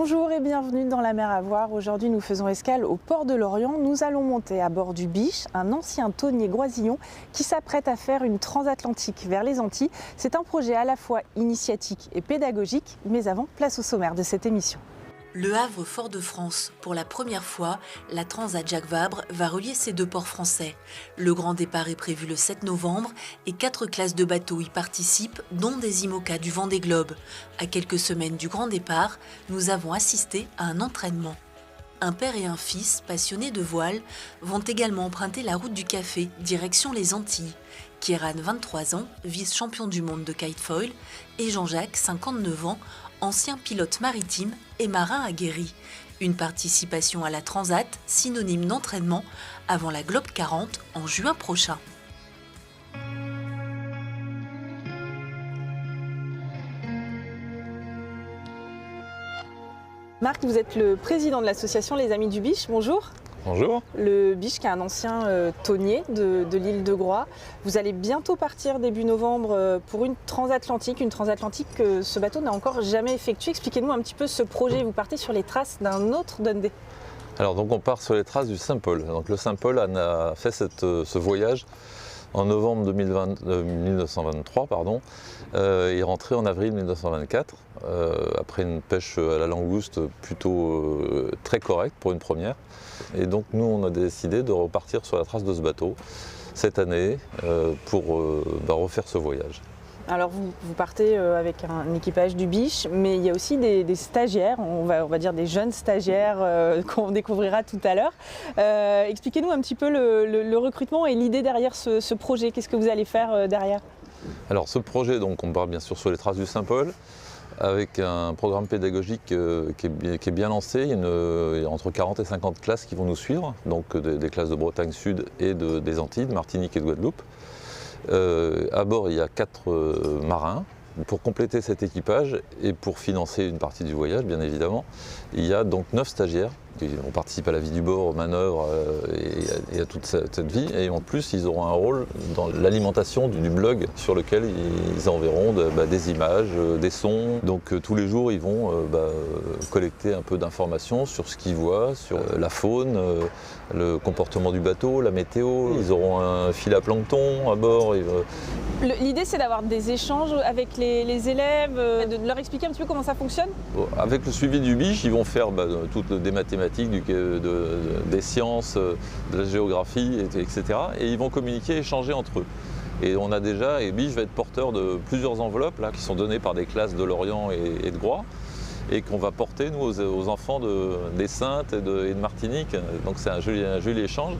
Bonjour et bienvenue dans la mer à voir. Aujourd'hui, nous faisons escale au port de Lorient. Nous allons monter à bord du Biche, un ancien tonnier groisillon qui s'apprête à faire une transatlantique vers les Antilles. C'est un projet à la fois initiatique et pédagogique, mais avant, place au sommaire de cette émission. Le Havre Fort-de-France, pour la première fois, la Transat Jacques Vabre va relier ces deux ports français. Le grand départ est prévu le 7 novembre et 4 classes de bateaux y participent, dont des IMOCA du Vendée Globe. À quelques semaines du grand départ, nous avons assisté à un entraînement. Un père et un fils, passionnés de voile, vont également emprunter la route du café, direction les Antilles. Kieran, 23 ans, vice-champion du monde de kitefoil, et Jean-Jacques, 59 ans, ancien pilote maritime et marin aguerri. Une participation à la Transat, synonyme d'entraînement, avant la Globe 40 en juin prochain. Marc, vous êtes le président de l'association Les Amis du Biche. Bonjour. Bonjour. Le Biche, qui est un ancien tonnier de l'île de Groix. Vous allez bientôt partir début novembre pour une transatlantique que ce bateau n'a encore jamais effectuée. Expliquez-nous un petit peu ce projet. Vous partez sur les traces d'un autre Dundee. Alors donc on part sur les traces du Saint-Paul. Donc le Saint-Paul a fait ce voyage en novembre 1923, il est rentré en avril 1924, après une pêche à la langouste plutôt très correcte pour une première. Et donc nous on a décidé de repartir sur la trace de ce bateau cette année pour refaire ce voyage. Alors vous partez avec un équipage du Biche, mais il y a aussi des stagiaires, on va dire des jeunes stagiaires qu'on découvrira tout à l'heure. Expliquez-nous un petit peu le recrutement et l'idée derrière ce projet. Qu'est-ce que vous allez faire derrière? Alors ce projet, donc, on part bien sûr sur les traces du Saint-Paul, avec un programme pédagogique qui est bien lancé. Il y a entre 40 et 50 classes qui vont nous suivre, donc des classes de Bretagne Sud et des Antilles, de Martinique et de Guadeloupe. À bord, il y a 4 marins. Pour compléter cet équipage et pour financer une partie du voyage, bien évidemment, il y a donc 9 stagiaires qui vont participer à la vie du bord, aux manœuvres et à toute cette vie. Et en plus, ils auront un rôle dans l'alimentation du blog sur lequel ils enverront des images, des sons. Donc tous les jours, ils vont collecter un peu d'informations sur ce qu'ils voient, sur la faune, le comportement du bateau, la météo. Ils auront un fil à plancton à bord. L'idée, c'est d'avoir des échanges avec les élèves, de leur expliquer un petit peu comment ça fonctionne. Avec le suivi du Biche, ils vont faire toutes des mathématiques, des sciences, de la géographie, etc. Et ils vont communiquer, échanger entre eux. Et on a déjà, et Biche va être porteur de plusieurs enveloppes là, qui sont données par des classes de Lorient et de Groix, et qu'on va porter nous aux enfants des Saintes et de Martinique. Donc c'est un joli échange.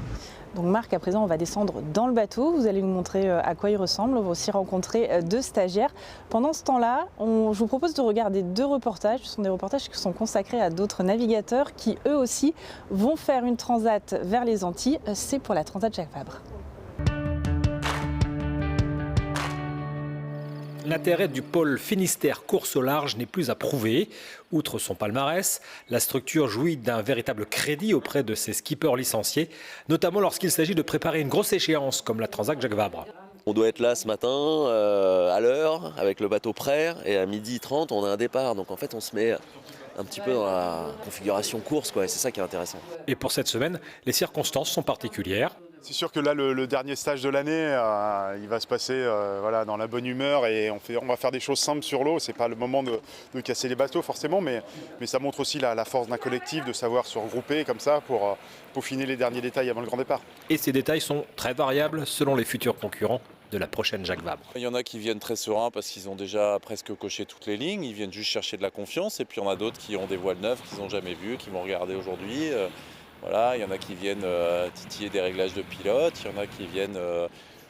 Donc Marc, à présent, on va descendre dans le bateau. Vous allez nous montrer à quoi il ressemble. On va aussi rencontrer 2 stagiaires. Pendant ce temps-là, je vous propose de regarder 2 reportages. Ce sont des reportages qui sont consacrés à d'autres navigateurs qui, eux aussi, vont faire une transat vers les Antilles. C'est pour la Transat Jacques Vabre. L'intérêt du pôle Finistère course au large n'est plus à prouver. Outre son palmarès, la structure jouit d'un véritable crédit auprès de ses skippers licenciés, notamment lorsqu'il s'agit de préparer une grosse échéance comme la Transat Jacques Vabre. On doit être là ce matin à l'heure avec le bateau prêt et à 12h30 on a un départ. Donc en fait on se met un petit peu dans la configuration course, quoi, et c'est ça qui est intéressant. Et pour cette semaine, les circonstances sont particulières. C'est sûr que là, le dernier stage de l'année, il va se passer dans la bonne humeur et on va faire des choses simples sur l'eau. C'est pas le moment de casser les bateaux forcément, mais ça montre aussi la force d'un collectif de savoir se regrouper comme ça pour peaufiner les derniers détails avant le grand départ. Et ces détails sont très variables selon les futurs concurrents de la prochaine Jacques Vabre. Il y en a qui viennent très sereins parce qu'ils ont déjà presque coché toutes les lignes, ils viennent juste chercher de la confiance, et puis il y en a d'autres qui ont des voiles neuves qu'ils n'ont jamais vues, qui vont regarder aujourd'hui. Voilà, il y en a qui viennent titiller des réglages de pilote, il y en a qui viennent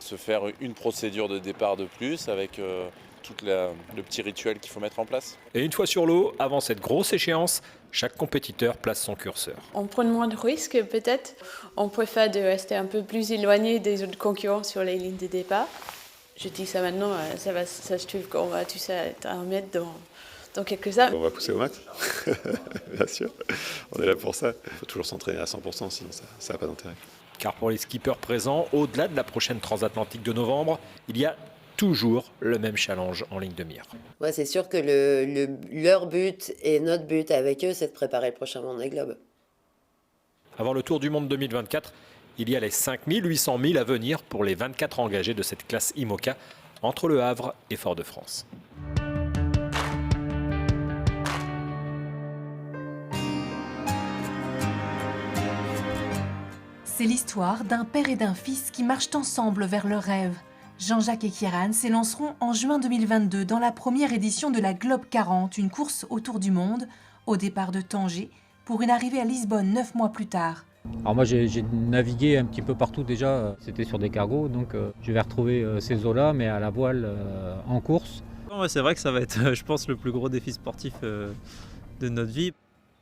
se faire une procédure de départ de plus avec tout le petit rituel qu'il faut mettre en place. Et une fois sur l'eau, avant cette grosse échéance, chaque compétiteur place son curseur. On prend moins de risques peut-être. On préfère de rester un peu plus éloigné des autres concurrents sur les lignes de départ. Je dis ça maintenant, ça je trouve qu'on va tous être à 1 mètre dans quelques heures. On va pousser au max, bien sûr. On est là pour ça. Il faut toujours s'entraîner à 100%, sinon ça n'a pas d'intérêt. Car pour les skippers présents, au-delà de la prochaine transatlantique de novembre, il y a toujours le même challenge en ligne de mire. Ouais, c'est sûr que leur but et notre but avec eux, c'est de préparer le prochain Vendée Globe. Avant le Tour du Monde 2024, il y a les 5800 000 à venir pour les 24 engagés de cette classe IMOCA entre Le Havre et Fort-de-France. C'est l'histoire d'un père et d'un fils qui marchent ensemble vers leur rêve. Jean-Jacques et Kieran s'élanceront en juin 2022 dans la première édition de la Globe 40, une course autour du monde, au départ de Tanger, pour une arrivée à Lisbonne 9 mois plus tard. Alors moi j'ai navigué un petit peu partout déjà, c'était sur des cargos, donc je vais retrouver ces eaux-là, mais à la voile en course. C'est vrai que ça va être, je pense, le plus gros défi sportif de notre vie.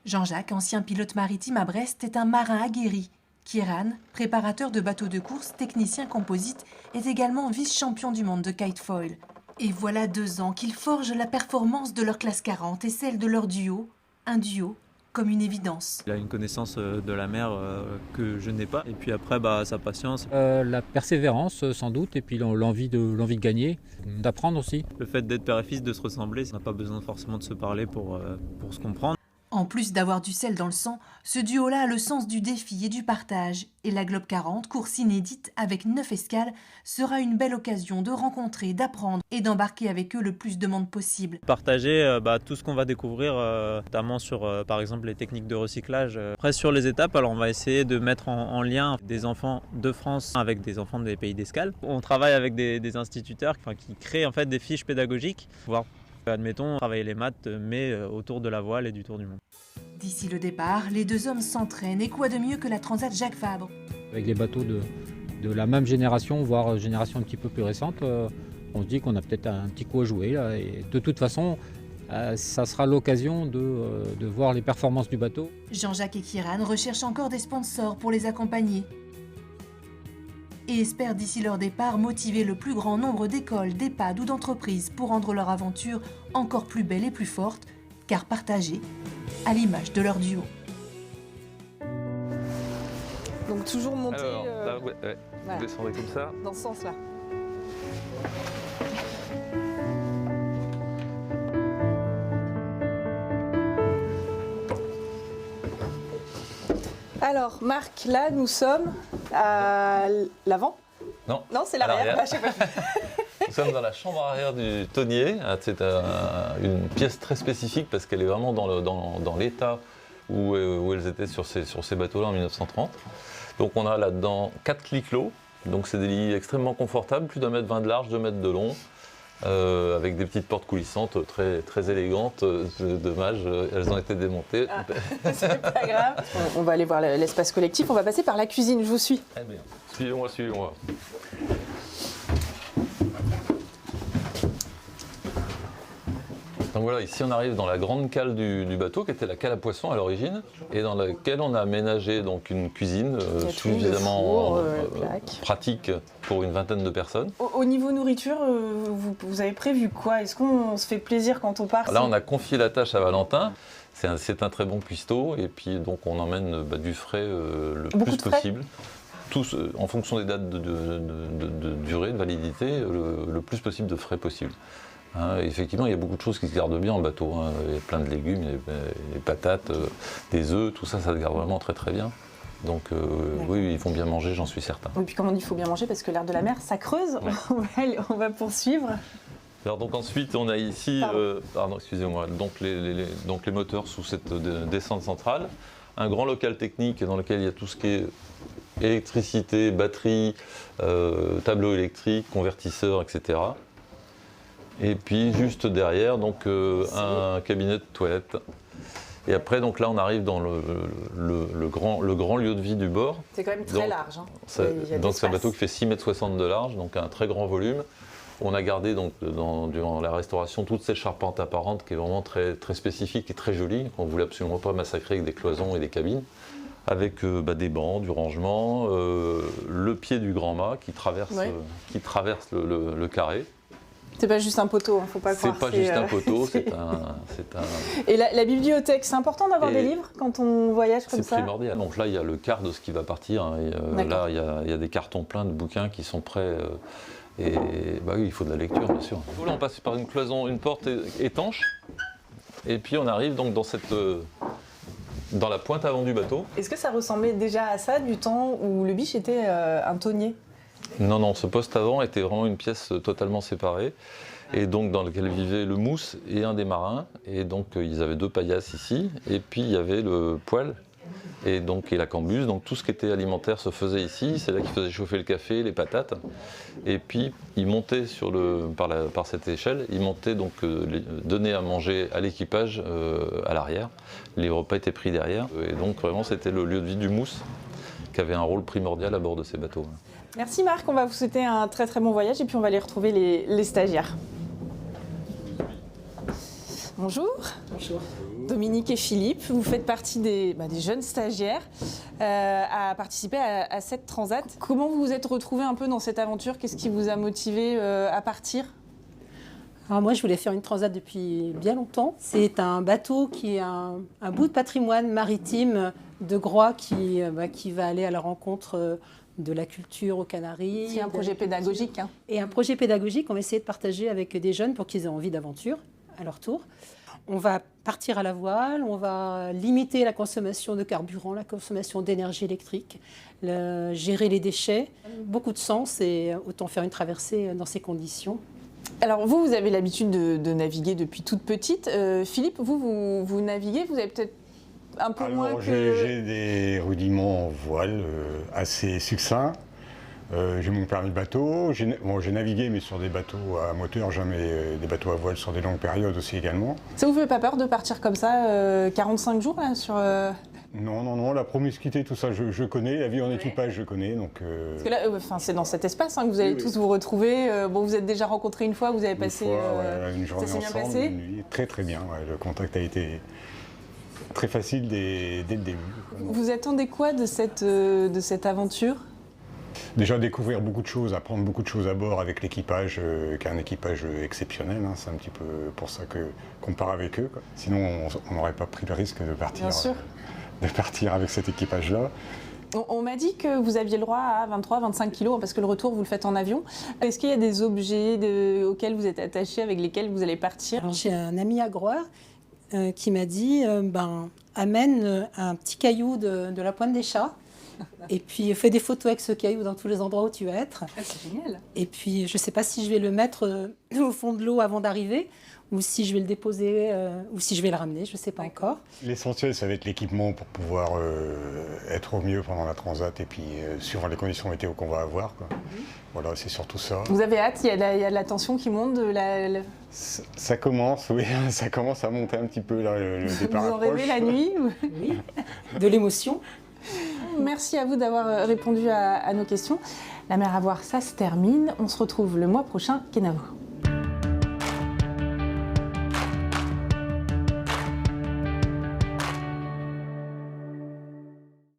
Jean-Jacques, ancien pilote maritime à Brest, est un marin aguerri. Kieran, préparateur de bateaux de course, technicien composite, est également vice-champion du monde de kitefoil. Et voilà 2 ans qu'ils forgent la performance de leur classe 40 et celle de leur duo, un duo comme une évidence. Il a une connaissance de la mer que je n'ai pas, et puis après sa patience. La persévérance sans doute, et puis l'envie de gagner, d'apprendre aussi. Le fait d'être père et fils, de se ressembler, on n'a pas besoin forcément de se parler pour se comprendre. En plus d'avoir du sel dans le sang, ce duo-là a le sens du défi et du partage. Et la Globe 40, course inédite avec 9 escales, sera une belle occasion de rencontrer, d'apprendre et d'embarquer avec eux le plus de monde possible. Partager tout ce qu'on va découvrir, notamment sur par exemple les techniques de recyclage. Après sur les étapes, alors on va essayer de mettre en lien des enfants de France avec des enfants des pays d'escale. On travaille avec des instituteurs qui créent en fait des fiches pédagogiques, voire admettons, travailler les maths, mais autour de la voile et du Tour du Monde. D'ici le départ, les 2 hommes s'entraînent, et quoi de mieux que la Transat Jacques Vabre. Avec des bateaux de la même génération, voire génération un petit peu plus récente, on se dit qu'on a peut-être un petit coup à jouer. Là, et de toute façon, ça sera l'occasion de voir les performances du bateau. Jean-Jacques et Kieran recherchent encore des sponsors pour les accompagner. Et espèrent d'ici leur départ motiver le plus grand nombre d'écoles, d'EHPAD ou d'entreprises pour rendre leur aventure encore plus belle et plus forte, car partagée, à l'image de leur duo. Donc toujours monter Alors, là, ouais, voilà. Vous descendez comme ça. Dans ce sens-là. Alors, Marc, là, nous sommes à l'avant. Non, Non, c'est l'arrière. Ah, je sais pas. Nous sommes dans la chambre arrière du tonnier. C'est une pièce très spécifique parce qu'elle est vraiment dans l'état où elles étaient sur ces bateaux-là en 1930. Donc on a là-dedans 4 lits clos. Donc c'est des lits extrêmement confortables, plus d'1,20 m de large, 2 mètres de long. Avec des petites portes coulissantes très, très élégantes. Dommage, elles ont été démontées. Ah, c'est pas grave. On va aller voir l'espace collectif. On va passer par la cuisine. Je vous suis. Très bien. Suivez-moi, suivez-moi. Donc voilà, ici on arrive dans la grande cale du bateau, qui était la cale à poisson à l'origine, et dans laquelle on a aménagé donc une cuisine suffisamment pratique pour une vingtaine de personnes. Au niveau nourriture, vous avez prévu quoi? Est-ce qu'on se fait plaisir quand on part? Là, on a confié la tâche à Valentin. C'est un très bon cuistot, et puis donc on emmène du frais le plus possible. Tous, en fonction des dates de durée, de validité, le plus possible de frais possible. Effectivement, il y a beaucoup de choses qui se gardent bien en bateau. Il y a plein de légumes, les patates, des œufs, tout ça, ça se garde vraiment très très bien. Donc oui, ils vont bien manger, j'en suis certain. Et puis comme on dit, il faut bien manger parce que l'air de la mer, ça creuse. Ouais. On va poursuivre. Alors donc ensuite, on a ici, pardon, excusez-moi, donc les moteurs sous cette descente centrale. Un grand local technique dans lequel il y a tout ce qui est électricité, batterie, tableau électrique, convertisseur, etc. Et puis juste derrière, donc un cabinet de toilette. Et après, donc là, on arrive dans le grand lieu de vie du bord. C'est quand même très large. Donc c'est un bateau qui fait 6,60 m de large, donc un très grand volume. On a gardé donc durant la restauration toute cette charpente apparente qui est vraiment très, très spécifique et très jolie, qu'on ne voulait absolument pas massacrer avec des cloisons et des cabines. Avec des bancs, du rangement, le pied du grand mât qui traverse le carré. C'est pas juste un poteau, faut pas croire. C'est pas juste un poteau, c'est un... Et la bibliothèque, c'est important d'avoir des livres quand on voyage comme ça? C'est primordial. Donc là, il y a le quart de ce qui va partir. Là, il y a des cartons pleins de bouquins qui sont prêts Et bah oui, il faut de la lecture, bien sûr. Là, on passe par une cloison, une porte étanche, et puis on arrive donc dans la pointe avant du bateau. Est-ce que ça ressemblait déjà à ça du temps où le biche était un tonnier? Non, non, ce poste avant était vraiment une pièce totalement séparée, et donc dans laquelle vivait le mousse et un des marins. Et donc ils avaient 2 paillasses ici, et puis il y avait le poêle et la cambuse. Donc tout ce qui était alimentaire se faisait ici. C'est là qu'ils faisaient chauffer le café, les patates. Et puis ils montaient par cette échelle, ils montaient donc donner à manger à l'équipage à l'arrière. Les repas étaient pris derrière. Et donc vraiment c'était le lieu de vie du mousse qui avait un rôle primordial à bord de ces bateaux. Merci Marc, on va vous souhaiter un très très bon voyage et puis on va aller retrouver les stagiaires. Bonjour. Bonjour. Dominique et Philippe, vous faites partie des jeunes stagiaires à participer à cette transat. Comment vous vous êtes retrouvés un peu dans cette aventure? Qu'est-ce qui vous a motivé à partir? Alors moi, je voulais faire une transat depuis bien longtemps. C'est un bateau qui est un bout de patrimoine maritime de Groix qui va aller à la rencontre de la culture aux Canaries. C'est un projet pédagogique. Hein. Et un projet pédagogique qu'on va essayer de partager avec des jeunes pour qu'ils aient envie d'aventure à leur tour. On va partir à la voile, on va limiter la consommation de carburant, la consommation d'énergie électrique, gérer les déchets. Beaucoup de sens et autant faire une traversée dans ces conditions. Alors vous avez l'habitude de naviguer depuis toute petite. Philippe, vous naviguez, vous avez peut-être un peu moins que... J'ai des rudiments en voile assez succincts. J'ai mon permis de bateau. J'ai navigué, mais sur des bateaux à moteur, jamais des bateaux à voile sur des longues périodes aussi également. Ça vous fait pas peur de partir comme ça, 45 jours là, sur... Non, la promiscuité, tout ça, je connais. La vie en équipage, je connais. Donc, Parce que là, c'est dans cet espace que vous allez tous vous retrouver. Bon, vous êtes déjà rencontrés une fois, vous avez passé... une journée ça s'est bien ensemble, passé une nuit. Très très bien. Ouais, le contact a été très facile dès le début. Vous attendez quoi de cette aventure? Déjà découvrir beaucoup de choses, apprendre beaucoup de choses à bord avec l'équipage, qui est un équipage exceptionnel. Hein, c'est un petit peu pour ça qu'on part avec eux, quoi. Sinon, on n'aurait pas pris le risque de partir, avec cet équipage-là. On m'a dit que vous aviez le droit à 23-25 kilos, parce que le retour, vous le faites en avion. Est-ce qu'il y a des objets auxquels vous êtes attachés, avec lesquels vous allez partir? J'ai un ami à Groix qui m'a dit amène un petit caillou de la Pointe des Chats. Et puis fais des photos avec ce caillou dans tous les endroits où tu vas être. Ah, c'est génial. Et puis je ne sais pas si je vais le mettre au fond de l'eau avant d'arriver, ou si je vais le déposer, ou si je vais le ramener, je ne sais pas encore. L'essentiel, ça va être l'équipement pour pouvoir être au mieux pendant la transat et puis suivant les conditions météo qu'on va avoir, quoi. Voilà, c'est surtout ça. Vous avez hâte? Il y a de la tension qui monte Ça commence, oui, ça commence à monter un petit peu là, le départ. Vous en rêvez la nuit? Oui, de l'émotion. Merci à vous d'avoir répondu à nos questions. La mer à voir, ça se termine. On se retrouve le mois prochain. Kenavo.